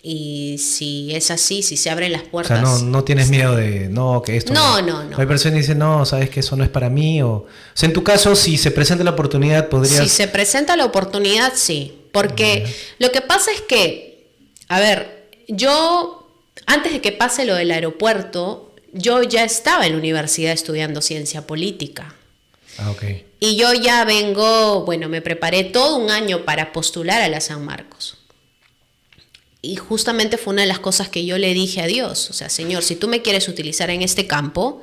S2: y si es así, si se abren las puertas...
S1: O sea, no tienes miedo de, que esto...
S2: No.
S1: Hay personas que dicen, no, sabes que eso no es para mí, o sea, en tu caso, si se presenta la oportunidad, podrías...
S2: Si se presenta la oportunidad, sí, porque lo que pasa es que, a ver, yo, antes de que pase lo del aeropuerto, yo ya estaba en la universidad estudiando ciencia política.
S1: Ah, ok.
S2: Y yo ya me preparé todo un año para postular a la San Marcos. Y justamente fue una de las cosas que yo le dije a Dios, o sea, Señor, si tú me quieres utilizar en este campo,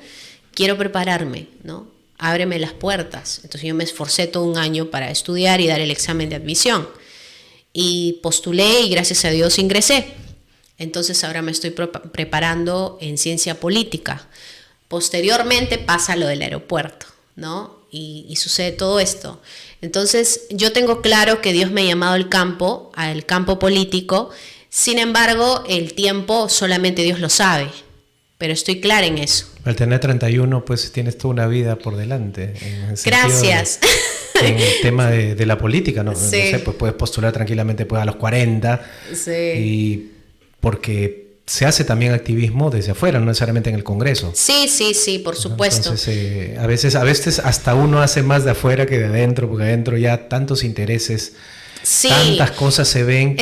S2: quiero prepararme, ¿no? Ábreme las puertas. Entonces yo me esforcé todo un año para estudiar y dar el examen de admisión. Y postulé y gracias a Dios ingresé. Entonces ahora me estoy preparando en ciencia política. Posteriormente pasa lo del aeropuerto, ¿no? Y sucede todo esto. Entonces yo tengo claro que Dios me ha llamado al campo político. Sin embargo, el tiempo solamente Dios lo sabe, pero estoy clara en eso.
S1: Al tener 31, pues tienes toda una vida por delante.
S2: Gracias.
S1: En el tema de la política, ¿no?
S2: Sí.
S1: No sé, pues puedes postular tranquilamente pues, a los 40.
S2: Sí.
S1: Y porque se hace también activismo desde afuera, no necesariamente en el Congreso.
S2: Sí, por supuesto.
S1: Entonces, a veces hasta uno hace más de afuera que de adentro, porque adentro ya tantos intereses... Sí, tantas cosas se ven,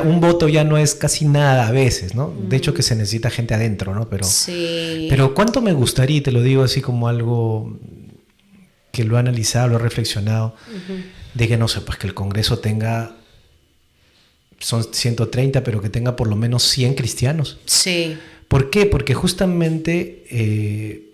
S1: un voto ya no es casi nada a veces, ¿no? De hecho que se necesita gente adentro, ¿no? Pero cuánto me gustaría, y te lo digo así como algo que lo he analizado, lo he reflexionado, de que no sé, pues que el Congreso tenga, son 130, pero que tenga por lo menos 100 cristianos.
S2: Sí.
S1: ¿Por qué? Porque justamente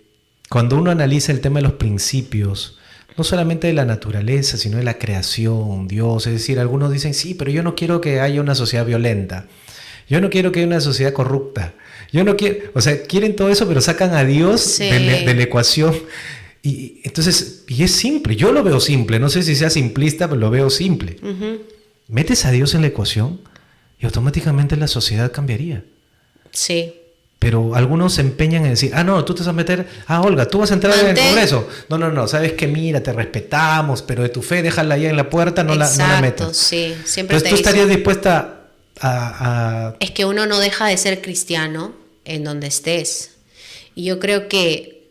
S1: cuando uno analiza el tema de los principios, no solamente de la naturaleza, sino de la creación, Dios. Es decir, algunos dicen, sí, pero yo no quiero que haya una sociedad violenta. Yo no quiero que haya una sociedad corrupta. Yo no quiero... O sea, quieren todo eso, pero sacan a Dios de la ecuación. Y entonces, y es simple. Yo lo veo simple. No sé si sea simplista, pero lo veo simple. Metes a Dios en la ecuación y automáticamente la sociedad cambiaría.
S2: Sí.
S1: Pero algunos se empeñan en decir, no, tú te vas a meter, Olga, tú vas a entrar en el Congreso. No, sabes que mira, te respetamos, pero de tu fe déjala allá en la puerta, no la metas.
S2: Sí, siempre.
S1: Entonces tú estarías dispuesta a...
S2: Es que uno no deja de ser cristiano en donde estés. Y yo creo que,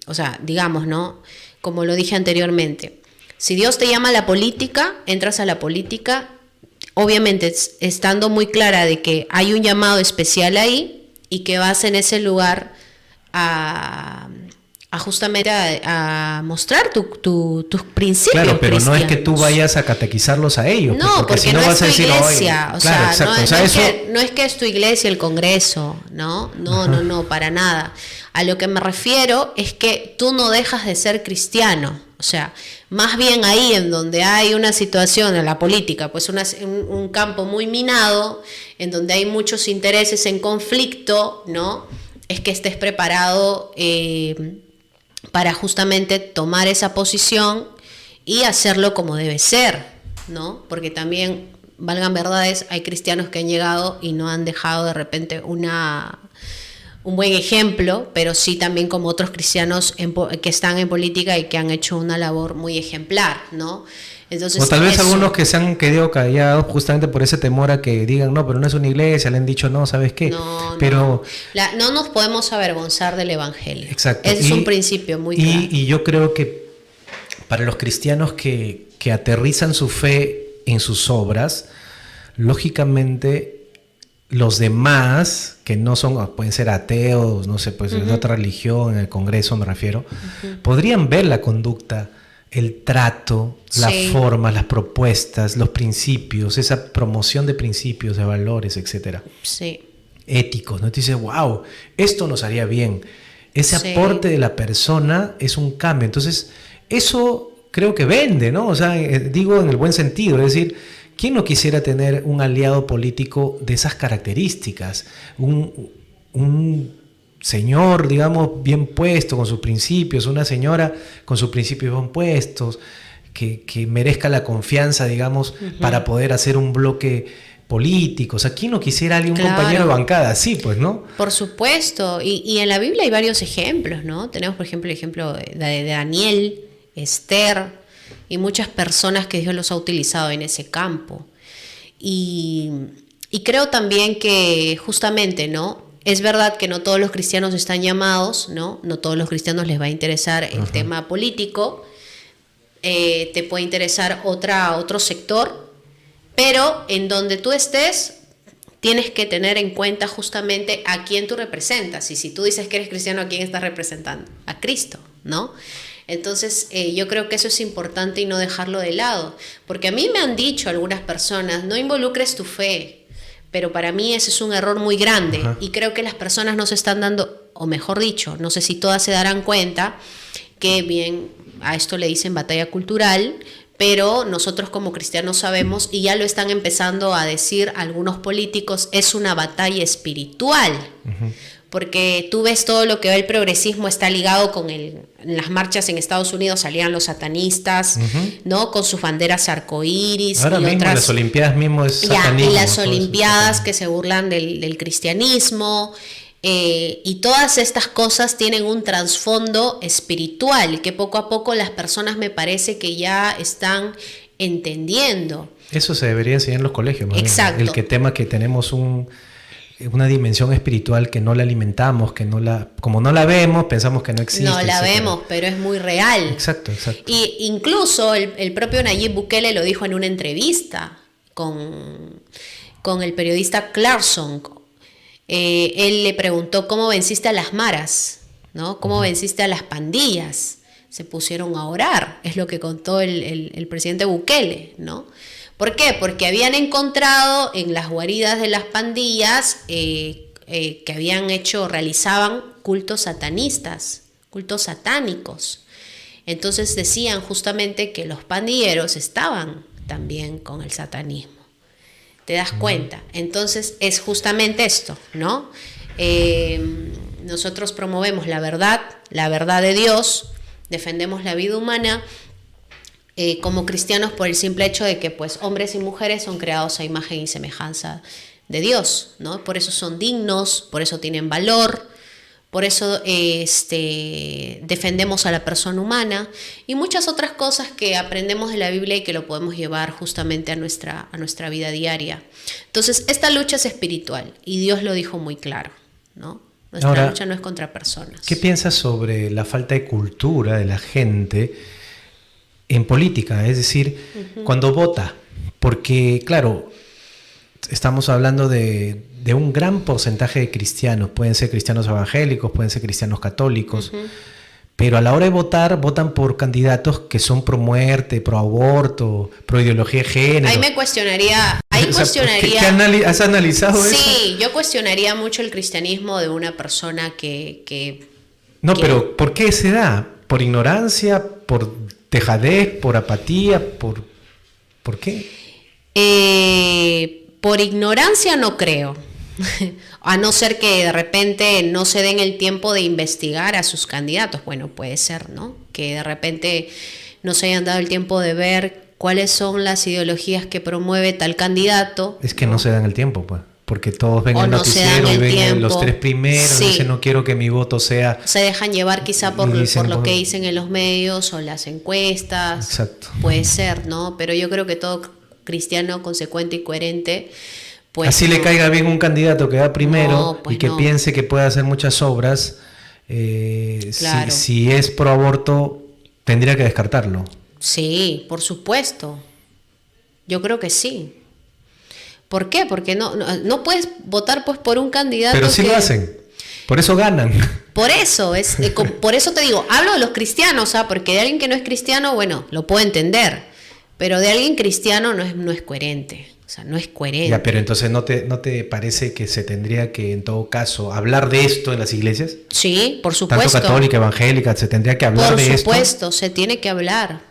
S2: o sea, digamos, ¿no? Como lo dije anteriormente, si Dios te llama a la política, entras a la política, obviamente estando muy clara de que hay un llamado especial ahí y que vas en ese lugar a justamente a mostrar tus principios.
S1: Claro, pero
S2: cristianos.
S1: No es que tú vayas a catequizarlos a ellos.
S2: No, porque
S1: si
S2: no
S1: vas
S2: es tu
S1: a decir,
S2: iglesia. O
S1: claro,
S2: sea,
S1: exacto.
S2: no es que es tu iglesia el Congreso, ¿no? No, para nada. A lo que me refiero es que tú no dejas de ser cristiano. O sea, más bien ahí en donde hay una situación en la política, pues un campo muy minado, en donde hay muchos intereses en conflicto, ¿no? Es que estés preparado para justamente tomar esa posición y hacerlo como debe ser, ¿no? Porque también, valgan verdades, hay cristianos que han llegado y no han dejado de repente un buen ejemplo, pero sí también como otros cristianos que están en política y que han hecho una labor muy ejemplar, ¿no? Entonces,
S1: o tal vez algunos que se han quedado callados justamente por ese temor a que digan, no, pero no es una iglesia, le han dicho, no, ¿sabes qué?
S2: No nos podemos avergonzar del evangelio.
S1: Exacto.
S2: Es un principio muy claro.
S1: Y yo creo que para los cristianos que aterrizan su fe en sus obras, lógicamente los demás, que no son, pueden ser ateos, no sé, pues de otra religión, en el Congreso me refiero, podrían ver la conducta, el trato, las formas, las propuestas, los principios, esa promoción de principios, de valores, etcétera.
S2: Sí.
S1: Éticos, ¿no? Te dices, wow, esto nos haría bien. Ese aporte de la persona es un cambio. Entonces, eso creo que vende, ¿no? O sea, digo en el buen sentido, es decir, ¿quién no quisiera tener un aliado político de esas características? Un señor, digamos, bien puesto con sus principios, una señora con sus principios bien puestos, que merezca la confianza, digamos, para poder hacer un bloque político. O sea, ¿quién no quisiera un compañero de bancada así, pues, no?
S2: Por supuesto. Y en la Biblia hay varios ejemplos, ¿no? Tenemos, por ejemplo, el ejemplo de Daniel, Esther, y muchas personas que Dios los ha utilizado en ese campo. Y creo también que justamente, ¿no? Es verdad que no todos los cristianos están llamados, ¿no? No todos los cristianos les va a interesar el tema político. Te puede interesar otro sector, pero en donde tú estés tienes que tener en cuenta justamente a quién tú representas. Y si tú dices que eres cristiano, ¿a quién estás representando? A Cristo, ¿no? Entonces yo creo que eso es importante y no dejarlo de lado, porque a mí me han dicho algunas personas, no involucres tu fe, pero para mí ese es un error muy grande. Y creo que las personas no se están dando, o mejor dicho, no sé si todas se darán cuenta que bien, a esto le dicen batalla cultural, pero nosotros como cristianos sabemos, y ya lo están empezando a decir algunos políticos, es una batalla espiritual. Porque tú ves todo lo que va el progresismo está ligado con en las marchas en Estados Unidos salían los satanistas, ¿no? Con sus banderas arcoíris.
S1: Ahora mismo
S2: otras,
S1: las Olimpiadas mismo es satanismo.
S2: Y las Olimpiadas que se burlan del cristianismo. Y todas estas cosas tienen un trasfondo espiritual que poco a poco las personas me parece que ya están entendiendo.
S1: Eso se debería enseñar en los colegios.
S2: Exacto.
S1: El tema que tenemos una dimensión espiritual que no la alimentamos, como no la vemos, pensamos que no existe.
S2: No la vemos, pero es muy real.
S1: Exacto.
S2: Y incluso el propio Nayib Bukele lo dijo en una entrevista con el periodista Clarkson. Él le preguntó cómo venciste a las maras, ¿no? ¿Cómo venciste a las pandillas? Se pusieron a orar, es lo que contó el presidente Bukele, ¿no? ¿Por qué? Porque habían encontrado en las guaridas de las pandillas que realizaban cultos satanistas, cultos satánicos. Entonces decían justamente que los pandilleros estaban también con el satanismo. ¿Te das cuenta? Entonces es justamente esto, ¿no? Nosotros promovemos la verdad de Dios, defendemos la vida humana, como cristianos por el simple hecho de que pues hombres y mujeres son creados a imagen y semejanza de Dios, ¿no? Por eso son dignos, por eso tienen valor, por eso defendemos a la persona humana y muchas otras cosas que aprendemos de la Biblia y que lo podemos llevar justamente a nuestra vida diaria. Entonces esta lucha es espiritual y Dios lo dijo muy claro, ¿no? Nuestra lucha no es contra personas.
S1: ¿Qué piensas sobre la falta de cultura de la gente en política? Es decir, cuando vota, porque claro, estamos hablando de un gran porcentaje de cristianos, pueden ser cristianos evangélicos, pueden ser cristianos católicos, pero a la hora de votar, votan por candidatos que son pro muerte, pro aborto, pro ideología de género.
S2: Ahí me cuestionaría,
S1: ¿Has analizado eso?
S2: Sí, yo cuestionaría mucho el cristianismo de una persona que
S1: pero ¿por qué se da? ¿Por ignorancia? ¿Por dejadez? ¿Por apatía? ¿Por qué?
S2: Por ignorancia no creo. A no ser que de repente no se den el tiempo de investigar a sus candidatos. Bueno, puede ser, ¿no? Que de repente no se hayan dado el tiempo de ver cuáles son las ideologías que promueve tal candidato.
S1: Es que no se dan el tiempo, pues. Porque todos ven el noticiero y ven los tres primeros, dicen no quiero que mi voto sea...
S2: Se dejan llevar quizá por lo que dicen en los medios o las encuestas.
S1: Exacto.
S2: Puede ser, ¿no? Pero yo creo que todo cristiano consecuente y coherente... Pues
S1: así le caiga bien un candidato que va primero y que piense que puede hacer muchas obras, claro. si es pro aborto, Tendría que descartarlo.
S2: Sí, por supuesto. Yo creo que sí. ¿Por qué? Porque no puedes votar pues por un candidato.
S1: Pero sí lo hacen. Por eso ganan.
S2: Por eso, por eso te digo, hablo de los cristianos, porque de alguien que no es cristiano, bueno, lo puedo entender. Pero de alguien cristiano no es coherente. O sea, no es coherente.
S1: Ya, pero entonces ¿no te parece que se tendría que, en todo caso, hablar de esto en las iglesias?
S2: Sí, por supuesto.
S1: Tanto católica, evangélica, se tendría que hablar de esto.
S2: Por supuesto, se tiene que hablar.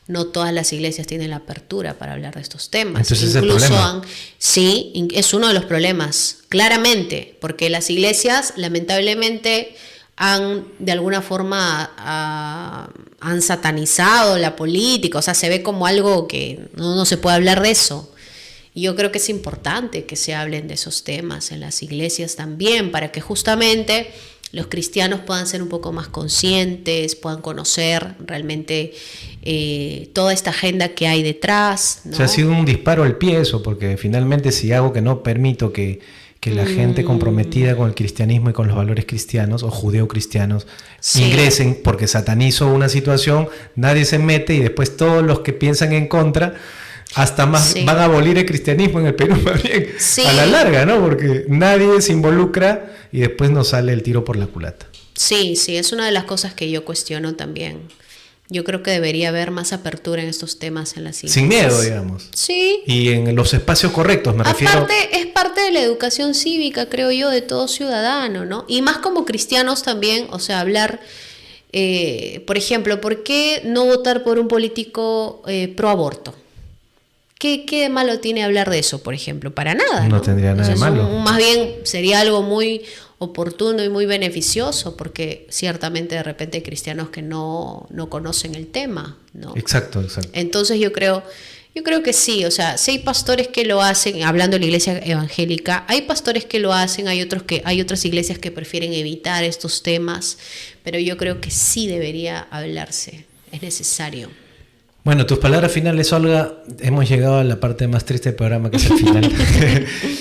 S2: No todas las iglesias tienen la apertura para hablar de estos temas.
S1: Entonces
S2: incluso
S1: es el problema.
S2: Sí, es uno de los problemas, claramente, porque las iglesias lamentablemente han de alguna forma han satanizado la política, o sea, se ve como algo que no se puede hablar de eso. Y yo creo que es importante que se hablen de esos temas en las iglesias también, para que justamente los cristianos puedan ser un poco más conscientes, puedan conocer realmente toda esta agenda que hay detrás, ¿no?
S1: O sea, ha sido un disparo al pie eso, porque finalmente si hago que no permito que la gente comprometida con el cristianismo y con los valores cristianos o judeocristianos ingresen, porque satanizo una situación, nadie se mete y después todos los que piensan en contra hasta más van a abolir el cristianismo en el Perú más bien, a la larga, ¿no? Porque nadie se involucra y después nos sale el tiro por la culata.
S2: Sí, es una de las cosas que yo cuestiono también. Yo creo que debería haber más apertura en estos temas en las iglesias.
S1: Sin miedo, digamos.
S2: Sí.
S1: Y en los espacios correctos, me refiero.
S2: Aparte, es parte de la educación cívica, creo yo, de todo ciudadano, ¿no? Y más como cristianos también, o sea, hablar, por ejemplo, ¿por qué no votar por un político pro aborto? ¿Qué de malo tiene hablar de eso, por ejemplo? Para nada, ¿no?
S1: No tendría nada de malo.
S2: Más bien sería algo muy oportuno y muy beneficioso, porque ciertamente de repente hay cristianos que no conocen el tema, ¿no?
S1: Exacto.
S2: Entonces yo creo que sí, o sea, si hay pastores que lo hacen, hablando de la iglesia evangélica, hay pastores que lo hacen, hay otras iglesias que prefieren evitar estos temas, pero yo creo que sí debería hablarse, es necesario.
S1: Bueno, tus palabras finales, Olga. Hemos llegado a la parte más triste del programa, que es el final.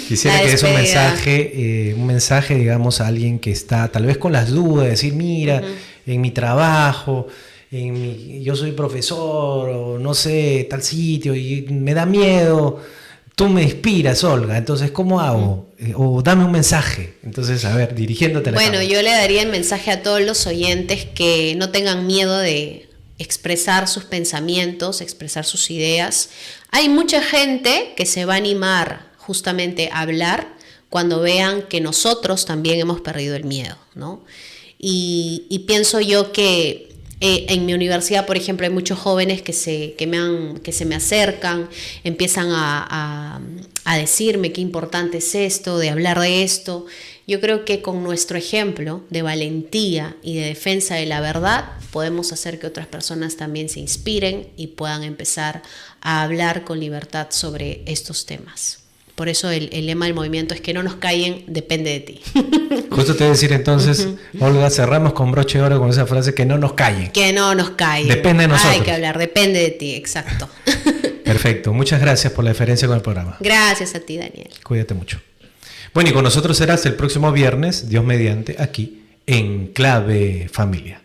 S1: Quisiera que des un mensaje, digamos, a alguien que está tal vez con las dudas, de decir, mira, en mi trabajo, yo soy profesor, o no sé, tal sitio, y me da miedo. Tú me inspiras, Olga, entonces, ¿cómo hago? O dame un mensaje. Entonces, a ver, dirigiéndote a la cámara.
S2: Yo le daría el mensaje a todos los oyentes que no tengan miedo de expresar sus pensamientos, expresar sus ideas. Hay mucha gente que se va a animar justamente a hablar cuando vean que nosotros también hemos perdido el miedo, ¿no? Y pienso yo que en mi universidad, por ejemplo, hay muchos jóvenes que se me acercan, empiezan a decirme qué importante es esto, de hablar de esto. Yo creo que con nuestro ejemplo de valentía y de defensa de la verdad podemos hacer que otras personas también se inspiren y puedan empezar a hablar con libertad sobre estos temas. Por eso el lema del movimiento es que no nos callen, depende de ti.
S1: Justo te voy a decir entonces, Olga, cerramos con broche de oro con esa frase, que no nos callen.
S2: Que no nos callen.
S1: Depende de nosotros.
S2: Hay que hablar, depende de ti, exacto.
S1: Perfecto, muchas gracias por la diferencia con el programa.
S2: Gracias a ti, Daniel.
S1: Cuídate mucho. Bueno, y con nosotros serás el próximo viernes, Dios mediante, aquí en Clave Familia.